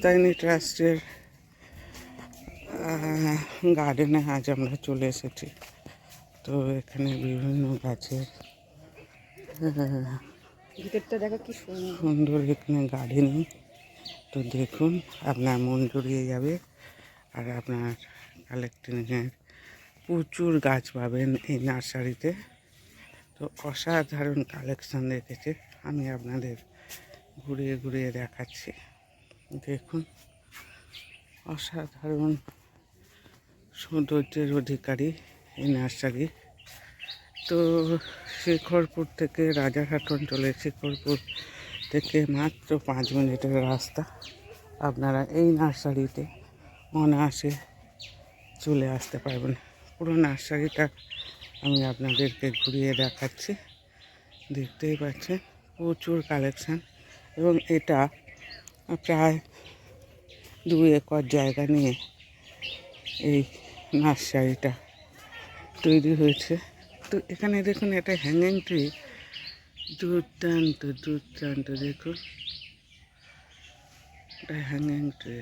তাইনি ট্রাস্টের গার্ডেনে আজ আমরা চলে এসেছি। তো এখানে বিভিন্ন গাছের ভিতরটা দেখো কি সুন্দর এখানে গার্ডেনিং। তো দেখুন, আপনার মন জুড়িয়ে যাবে। আর আপনার কালেক্টিংয়ের প্রচুর গাছ পাবেন এই নার্সারিতে। তো অসাধারণ কালেকশন রেখেছে, আমি আপনাদের ঘুরিয়ে ঘুরিয়ে দেখাচ্ছি। দেখুন, অসাধারণ সৌন্দর্যের অধিকারী এই নার্সারি। তো শেখরপুর থেকে রাজারহাট অঞ্চলে, শেখরপুর থেকে মাত্র 5 মিনিটের রাস্তা। আপনারা এই নার্সারিতে অনায়াসে চলে আসতে পারবেন। পুরো নার্সারিটা আমি আপনাদেরকে ঘুরিয়ে দেখাচ্ছি। দেখতেই পাচ্ছেন প্রচুর কালেকশান, এবং এটা প্রায় 2 একর জায়গা নিয়ে এই নার্সারিটা তৈরি হয়েছে। তো এখানে দেখুন, এটা হ্যাঙ্গিং ট্রি, দুর্দান্ত দুর্দান্ত। দেখুন, এটা হ্যাঙ্গিং ট্রি।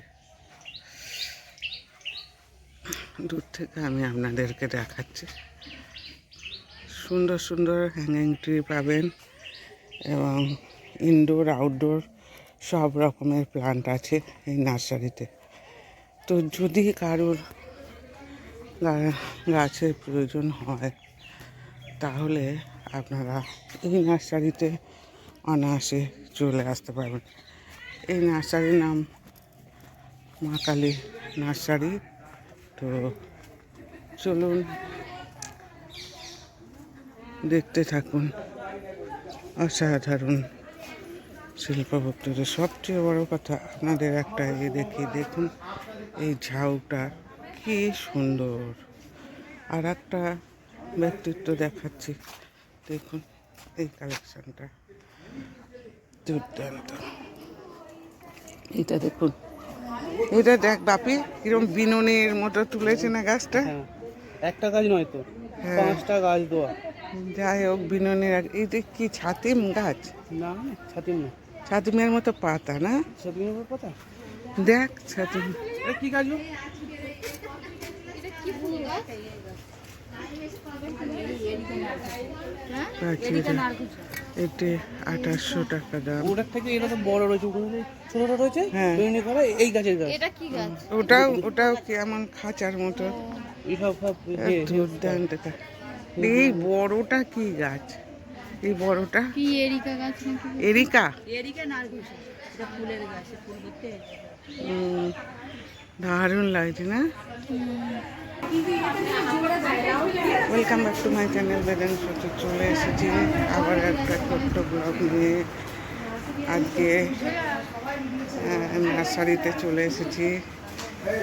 দূর থেকে আমি আপনাদেরকে দেখাচ্ছি। সুন্দর সুন্দর হ্যাঙ্গিং ট্রি পাবেন, এবং ইনডোর আউটডোর সব রকমের প্লান্ট আছে এই নার্সারিতে। তো যদি কারোর গাছের প্রয়োজন হয়, তাহলে আপনারা এই নার্সারিতে অনায়াসে চলে আসতে পারবেন। এই নার্সারির নাম মা কালী নার্সারি। তো চলুন দেখতে থাকুন অসাধারণ শিল্পভক্তিদের। সবচেয়ে বড় কথা, আপনাদের একটা দেখি, দেখুন এই ঝাউটা কি সুন্দর। আর একটা ব্যক্তিত্ব দেখাচ্ছি, দেখুন এই কালেকশনটা দুর্দান্ত। এটা দেখুন, এটা দেখ বাপি, কিরম বিনুনির মতো তুলেছে না গাছটা। একটা গাছ নয় তো, 5টা গাছ দেওয়া। যাই হোক, বিনুনির এটা কি ছাতিম গাছ? না, ছাতিম না, ছাতিমের মতো পাতা না? ছাতিমের পাতা। দেখ ছাতিম। এটা কি গাছ? এটি 2800 টাকা দাম। ওটার থেকে এটা তো বড় রয়েছে, ছোট রয়েছে। হ্যাঁ, এই গাছের গাছ। এটা কি গাছ? ওটাও কেমন খাঁচার মতো। দুর্দান্ত। এই বড়টা কি গাছ? এই বড়টা কি এরিকা গাছ নাকি? এরিকা। এরিকা নারকেল, এটা ফুলের গাছ, ফুল দিতে। দারুণ লাগছে না? Welcome back to my channel বেদেন সচে। চলে এসেছি আবার একটা ছোট্ট ব্লগ নিয়ে। আজকে নার্সারিতে চলে এসেছি।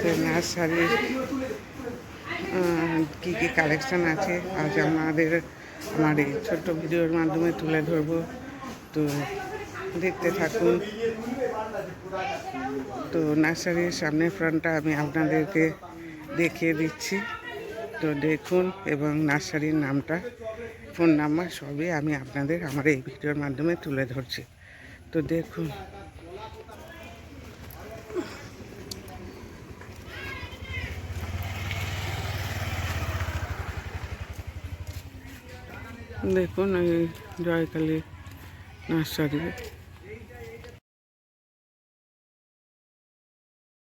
তো নার্সারির কী কী কালেকশান আছে আজ আমার এই ছোট্ট ভিডিওর মাধ্যমে তুলে ধরবো। তো দেখতে থাকুন। তো নার্সারির সামনের ফ্রন্টটা আমি আপনাদেরকে দেখিয়ে দিচ্ছি। তো দেখুন, এবং নার্সারির নামটা, ফোন নাম্বার সবই আমি আপনাদের আমার এই ভিডিওর মাধ্যমে তুলে ধরছি। তো দেখুন, দেখুন এই জয়কালী নার্সারি।